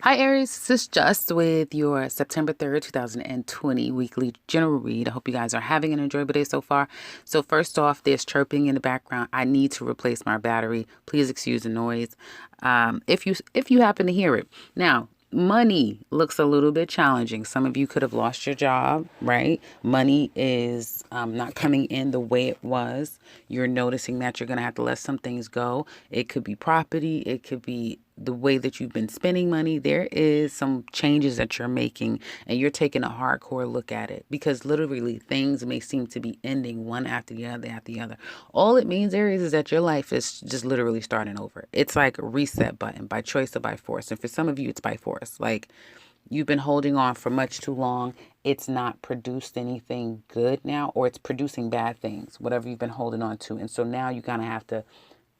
Hi Aries, this is Just with your September 3rd, 2020 weekly general read. I hope you guys are having an enjoyable day so far. So first off, there's chirping in the background. I need to replace my battery. Please excuse the noise if you happen to hear it. Now, money looks a little bit challenging. Some of you could have lost your job, right? Money is not coming in the way it was. You're noticing that you're going to have to let some things go. It could be property. It could be the way that you've been spending money. There is some changes that you're making, and you're taking a hardcore look at it, because literally things may seem to be ending one after the other after the other. All it means, Aries, is that your life is just literally starting over. It's like a reset button, by choice or by force. And for some of you, it's by force. Like, you've been holding on for much too long. It's not produced anything good now, or it's producing bad things, whatever you've been holding on to. And so now you kind of have to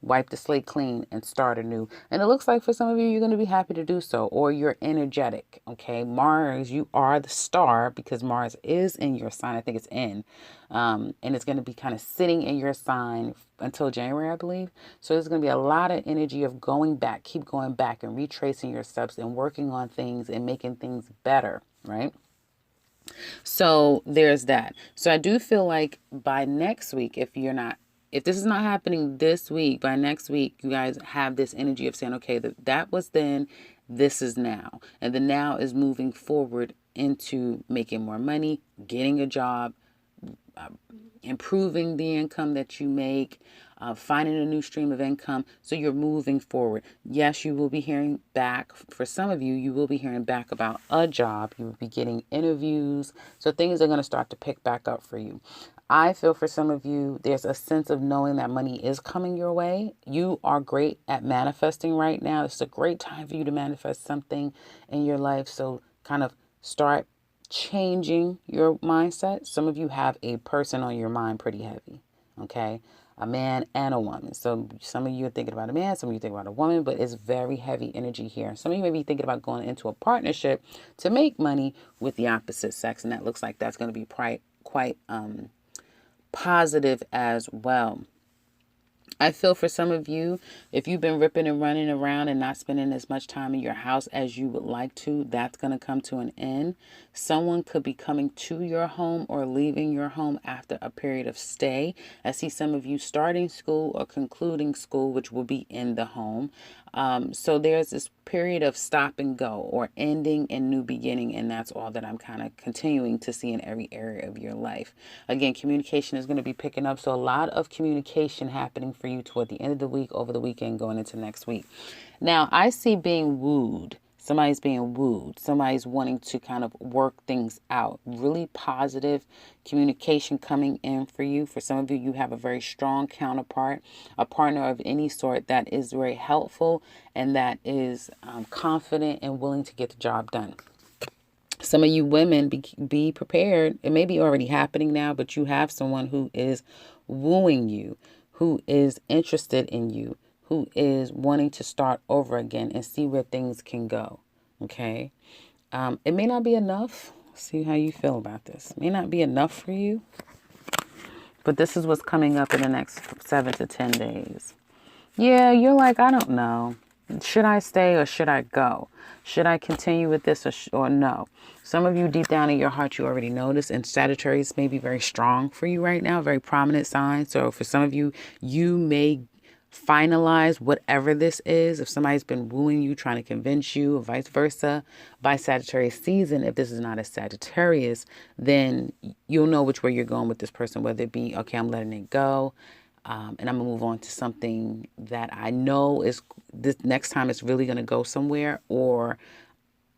wipe the slate clean and start anew. And it looks like for some of you, you're going to be happy to do so, or you're energetic. Okay. Mars, you are the star, because Mars is in your sign. I think it's in. And it's going to be kind of sitting in your sign until January, I believe. So there's going to be a lot of energy of going back, keep going back and retracing your steps and working on things and making things better. Right. So there's that. So I do feel like by next week, if this is not happening this week, by next week, you guys have this energy of saying, okay, that was then, this is now. And the now is moving forward into making more money, getting a job, improving the income that you make, finding a new stream of income. So you're moving forward. Yes, you will be hearing back. For some of you, you will be hearing back about a job. You will be getting interviews. So things are going to start to pick back up for you. I feel for some of you, there's a sense of knowing that money is coming your way. You are great at manifesting right now. It's a great time for you to manifest something in your life. So kind of start changing your mindset. Some of you have a person on your mind pretty heavy, okay? A man and a woman. So some of you are thinking about a man, some of you think about a woman, but it's very heavy energy here. Some of you may be thinking about going into a partnership to make money with the opposite sex, and that looks like that's going to be quite positive as well. I feel for some of you, if you've been ripping and running around and not spending as much time in your house as you would like to, that's going to come to an end. Someone could be coming to your home or leaving your home after a period of stay. I see some of you starting school or concluding school, which will be in the home. So there's this period of stop and go, or ending and new beginning. And that's all that I'm kind of continuing to see in every area of your life. Again, communication is going to be picking up. So a lot of communication happening for you toward the end of the week, over the weekend, going into next week. Now, I see being wooed. Somebody's being wooed. Somebody's wanting to kind of work things out. Really positive communication coming in for you. For some of you, you have a very strong counterpart, a partner of any sort that is very helpful and that is confident and willing to get the job done. Some of you women, be prepared. It may be already happening now, but you have someone who is wooing you, who is interested in you, who is wanting to start over again and see where things can go. Okay. It may not be enough. See how you feel about this. It may not be enough for you, but this is what's coming up in the next 7 to 10 days. Yeah, you're like, I don't know. Should I stay or should I go? Should I continue with this or no? Some of you deep down in your heart, you already know this, and Sagittarius may be very strong for you right now, very prominent sign. So for some of you, you may finalize whatever this is. If somebody's been wooing you, trying to convince you, or vice versa, by Sagittarius season, if this is not a Sagittarius, then you'll know which way you're going with this person, whether it be, okay, I'm letting it go. And I'm going to move on to something that I know is this next time it's really going to go somewhere, or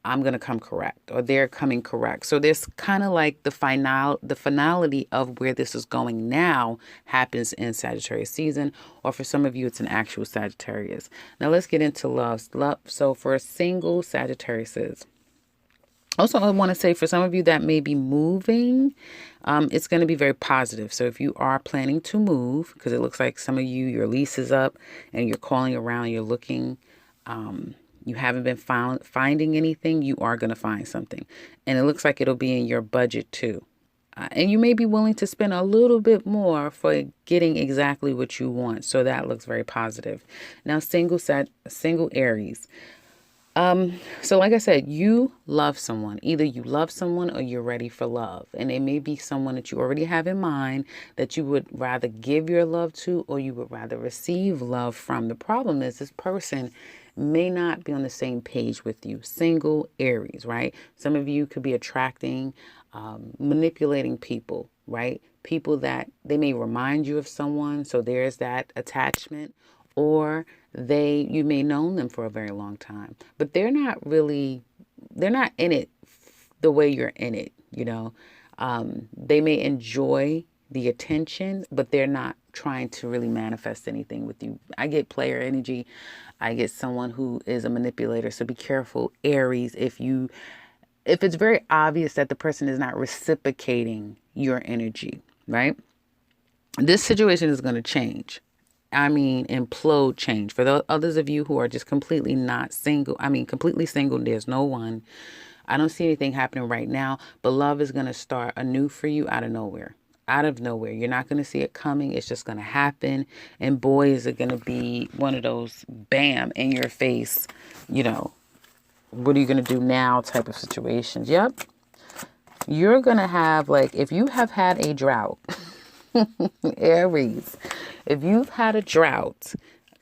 I'm going to come correct, or they're coming correct. So there's kind of like the finality of where this is going now happens in Sagittarius season, or for some of you, it's an actual Sagittarius. Now let's get into love. So for single Sagittariuses, also, I want to say for some of you that may be moving, it's going to be very positive. So if you are planning to move, because it looks like some of you, your lease is up and you're calling around, you're looking, you haven't been finding anything, you are going to find something. And it looks like it'll be in your budget too. And you may be willing to spend a little bit more for getting exactly what you want. So that looks very positive. Now, single Aries. So like I said, you love someone. Either you love someone or you're ready for love. And it may be someone that you already have in mind that you would rather give your love to or you would rather receive love from. The problem is this person may not be on the same page with you. Single Aries, right? Some of you could be attracting, manipulating people, right? People that they may remind you of someone. So there's that attachment. Or you may know them for a very long time, but they're not in it the way you're in it, you know. They may enjoy the attention, but they're not trying to really manifest anything with you. I get player energy. I get someone who is a manipulator. So be careful, Aries, if it's very obvious that the person is not reciprocating your energy, right? This situation is going to change. I mean, implode change. For the others of you who are just completely not single, I mean, completely single, there's no one. I don't see anything happening right now, but love is going to start anew for you out of nowhere. Out of nowhere. You're not going to see it coming. It's just going to happen. And boy, is it going to be one of those bam in your face, you know, what are you going to do now type of situations. Yep. You're going to have, like, if you have had a drought, Aries, if you've had a drought,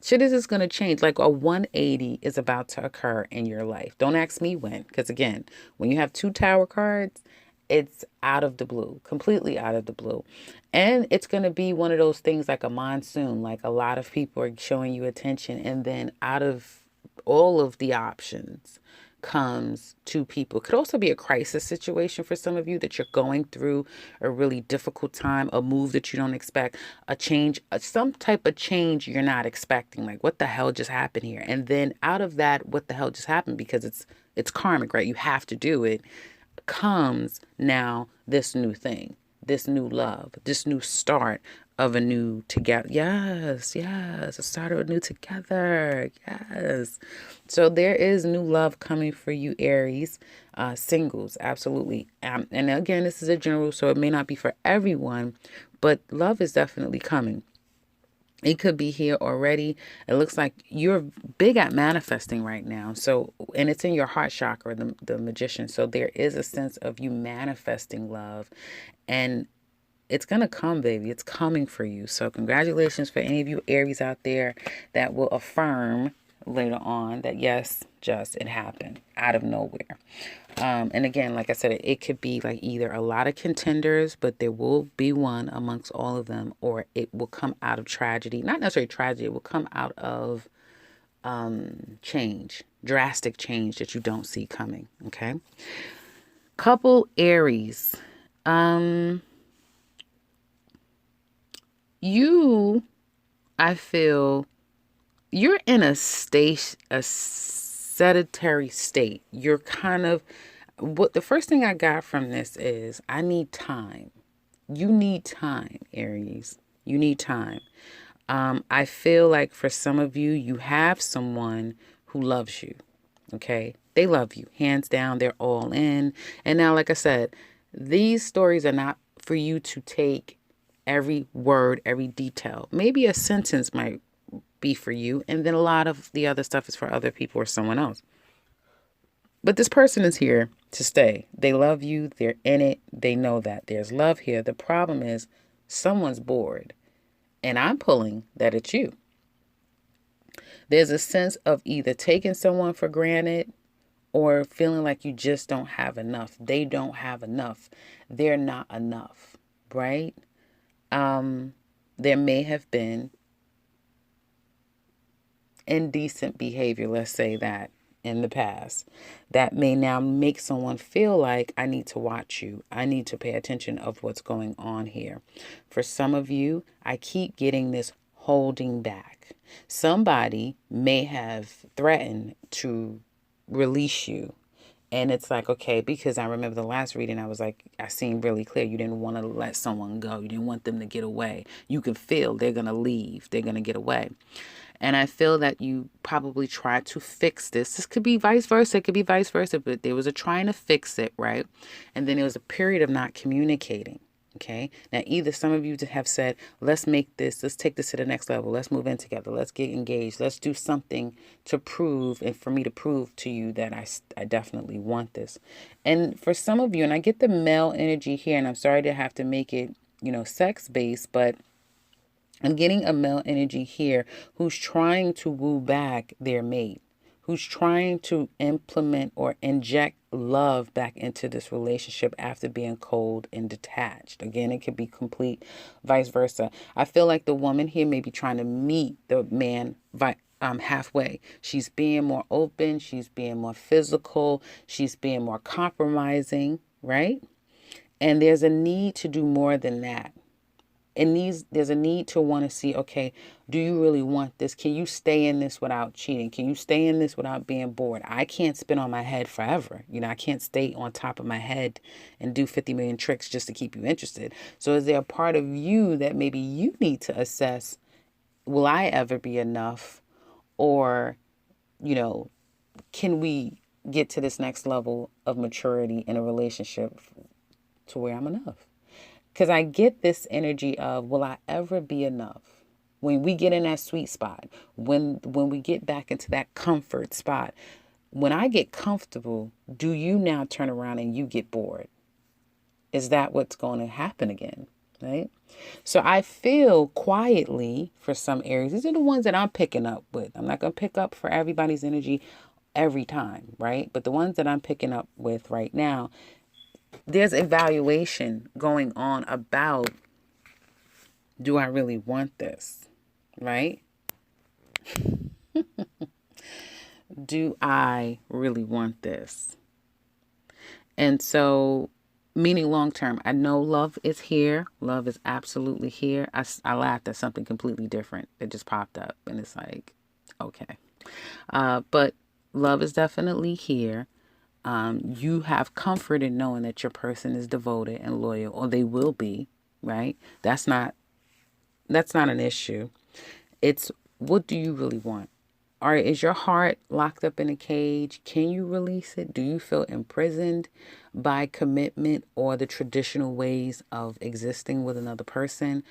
shit is just going to change. Like a 180 is about to occur in your life. Don't ask me when, because again, when you have 2 tower cards, it's out of the blue, completely out of the blue. And it's going to be one of those things like a monsoon, like a lot of people are showing you attention, and then out of all of the options comes 2 people. It could also be a crisis situation for some of you that you're going through a really difficult time, a move that you don't expect, a change, some type of change you're not expecting. Like, what the hell just happened here? And then out of that, what the hell just happened? Because it's karmic, right? You have to do it. Comes now this new thing, this new love, this new start of a new together. Yes, a start of a new together. Yes. So there is new love coming for you, Aries. Singles, absolutely. And again, this is a general, so it may not be for everyone, but love is definitely coming. It could be here already. It looks like you're big at manifesting right now. So, and it's in your heart chakra, the magician. So there is a sense of you manifesting love, and it's going to come, baby. It's coming for you. So congratulations for any of you Aries out there that will affirm later on that yes, just it happened out of nowhere. And again, like I said, it could be like either a lot of contenders, but there will be one amongst all of them, or it will come out of tragedy. Not necessarily tragedy. It will come out of change, drastic change that you don't see coming. Okay. Couple Aries. I feel you're in a sedentary state. You're kind of, what the first thing I got from this is I need time. You need time, Aries. You need time. I feel like for some of you, you have someone who loves you. Okay. They love you. Hands down, they're all in. And now, like I said, these stories are not for you to take every word, every detail. Maybe a sentence might be for you, and then a lot of the other stuff is for other people or someone else. But this person is here to stay. They love you. They're in it. They know that there's love here. The problem is someone's bored, and I'm pulling that it's you. There's a sense of either taking someone for granted or feeling like you just don't have enough. They don't have enough. They're not enough, right? There may have been indecent behavior, let's say that, in the past, that may now make someone feel like I need to watch you. I need to pay attention of what's going on here. For some of you, I keep getting this holding back. Somebody may have threatened to release you. And it's like, okay, because I remember the last reading, I was like, I seen really clear. You didn't want to let someone go. You didn't want them to get away. You can feel they're going to leave. They're going to get away. And I feel that you probably tried to fix this. This could be vice versa. It could be vice versa. But there was a trying to fix it, right? And then there was a period of not communicating. Okay. Now, either some of you have said, let's take this to the next level. Let's move in together. Let's get engaged. Let's do something to prove, and for me to prove to you that I definitely want this. And for some of you, and I get the male energy here, and I'm sorry to have to make it, sex based, but I'm getting a male energy here who's trying to woo back their mate, who's trying to implement or inject love back into this relationship after being cold and detached. Again, it could be complete vice versa. I feel like the woman here may be trying to meet the man halfway. She's being more open. She's being more physical. She's being more compromising, right? And there's a need to do more than that. There's a need to want to see, okay, do you really want this? Can you stay in this without cheating? Can you stay in this without being bored? I can't spin on my head forever. I can't stay on top of my head and do 50 million tricks just to keep you interested. So is there a part of you that maybe you need to assess, will I ever be enough? Or, can we get to this next level of maturity in a relationship to where I'm enough? Because I get this energy of, will I ever be enough? When we get in that sweet spot, when we get back into that comfort spot, when I get comfortable, do you now turn around and you get bored? Is that what's going to happen again? Right? So I feel quietly for some Aries, these are the ones that I'm picking up with. I'm not going to pick up for everybody's energy every time, right? But the ones that I'm picking up with right now, there's evaluation going on about, do I really want this? Right? Do I really want this? And so, meaning long term, I know love is here. Love is absolutely here. I laughed at something completely different that just popped up. And it's like, okay. But love is definitely here. You have comfort in knowing that your person is devoted and loyal, or they will be, right? That's not an issue. It's, what do you really want? Or is your heart locked up in a cage? Can you release it? Do you feel imprisoned by commitment or the traditional ways of existing with another person?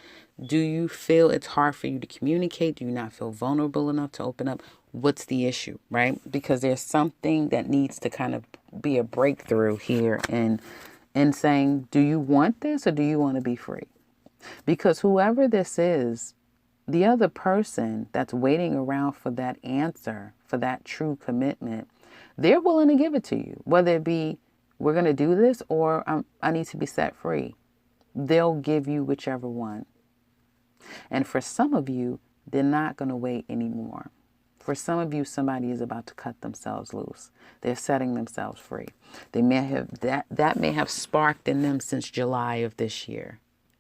Do you feel it's hard for you to communicate? Do you not feel vulnerable enough to open up? What's the issue, right? Because there's something that needs to kind of be a breakthrough here in saying, do you want this or do you want to be free? Because whoever this is, the other person that's waiting around for that answer, for that true commitment, they're willing to give it to you. Whether it be, we're going to do this, or I need to be set free. They'll give you whichever one. And for some of you, they're not going to wait anymore. For some of you, somebody is about to cut themselves loose. They're setting themselves free. They may have that may have sparked in them since July of this year,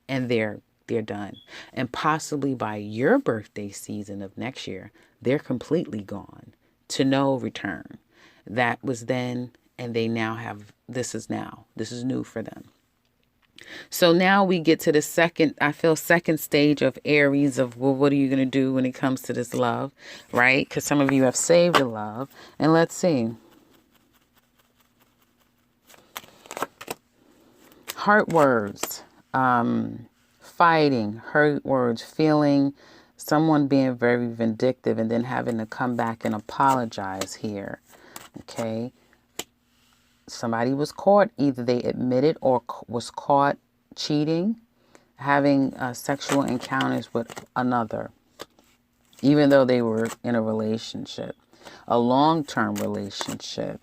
and they're done. And possibly by your birthday season of next year, they're completely gone to no return. That was then, and they now have, this is new for them. So now we get to the second stage of Aries of, well, what are you going to do when it comes to this love, right? Because some of you have saved the love. And let's see. Heart words. Fighting, hurt words, feeling, someone being very vindictive and then having to come back and apologize here. Okay. Somebody was caught, either they admitted or was caught cheating, having sexual encounters with another, even though they were in a relationship, a long-term relationship.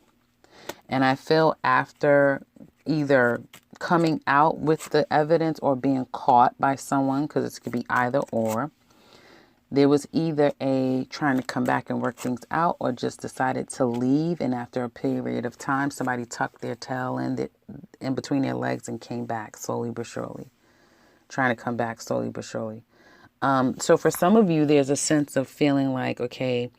And I feel after either coming out with the evidence or being caught by someone, because it could be either or, there was either a trying to come back and work things out, or just decided to leave. And after a period of time, somebody tucked their tail in between their legs and came back slowly but surely, trying to come back slowly but surely. So for some of you, there's a sense of feeling like, okay,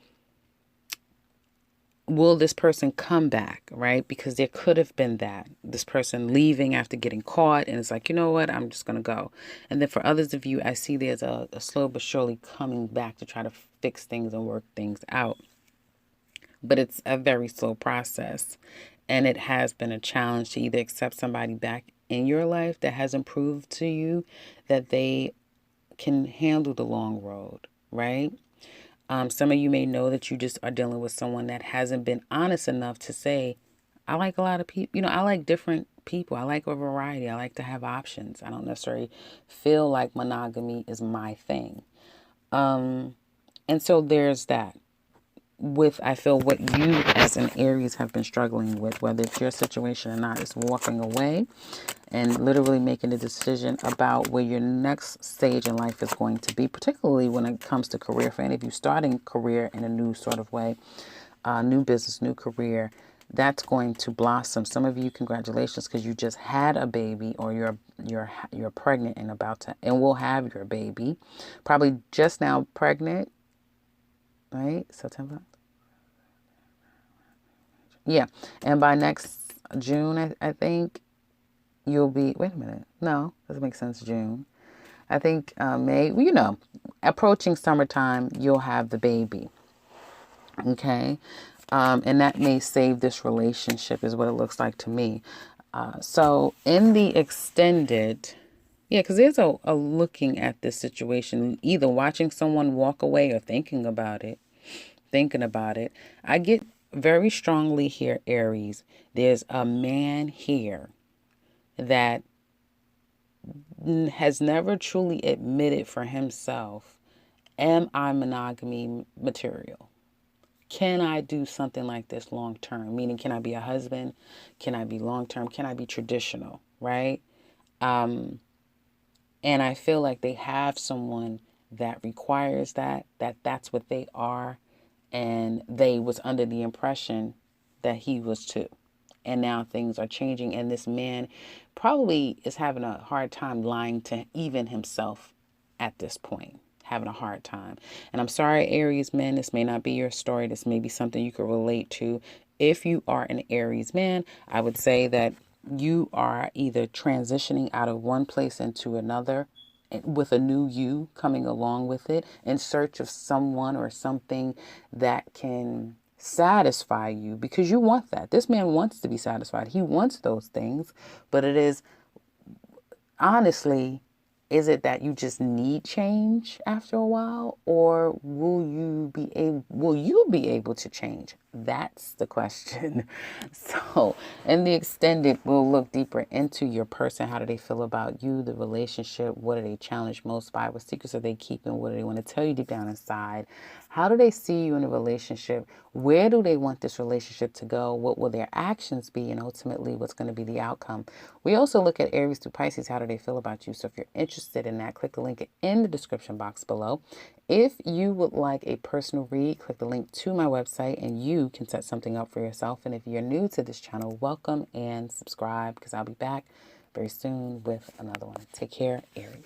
will this person come back, right? Because there could have been this person leaving after getting caught, and it's like, you know what, I'm just going to go. And then for others of you, I see there's a slow but surely coming back to try to fix things and work things out. But it's a very slow process, and it has been a challenge to either accept somebody back in your life that hasn't proved to you that they can handle the long road, right? Some of you may know that you just are dealing with someone that hasn't been honest enough to say, I like a lot of people. I like different people. I like a variety. I like to have options. I don't necessarily feel like monogamy is my thing. And so there's that. I feel what you as an Aries have been struggling with, whether it's your situation or not, is walking away and literally making a decision about where your next stage in life is going to be, particularly when it comes to career. For any of you starting career in a new sort of way, new business, new career, that's going to blossom. Some of you, congratulations, because you just had a baby, or you're pregnant and will have your baby, probably just now pregnant, right? September. Yeah. And by next June, I think you'll be, wait a minute. No, doesn't make sense. June. I think May, approaching summertime, you'll have the baby. Okay. And that may save this relationship is what it looks like to me. So in the extended, yeah, because there's a looking at this situation, either watching someone walk away or thinking about it. I get very strongly here, Aries. There's a man here that has never truly admitted for himself, am I monogamy material? Can I do something like this long term? Meaning, can I be a husband? Can I be long term? Can I be traditional? Right? And I feel like they have someone that requires that's what they are. And they was under the impression that he was too. And now things are changing. And this man probably is having a hard time lying to even himself at this point. Having a hard time. And I'm sorry, Aries men, this may not be your story. This may be something you could relate to. If you are an Aries man, I would say that you are either transitioning out of one place into another with a new you coming along with it in search of someone or something that can satisfy you, because you want that. This man wants to be satisfied. He wants those things, but it is honestly, is it that you just need change after a while, or will you be able to change? That's the question. So, in the extended, we'll look deeper into your person. How do they feel about you, the relationship? What are they challenged most by? What secrets are they keeping? What do they want to tell you deep down inside? How do they see you in a relationship? Where do they want this relationship to go? What will their actions be? And ultimately, what's going to be the outcome? We also look at Aries through Pisces. How do they feel about you? So if you're interested in that, click the link in the description box below. If you would like a personal read, click the link to my website and you can set something up for yourself. And if you're new to this channel, welcome and subscribe, because I'll be back very soon with another one. Take care, Aries.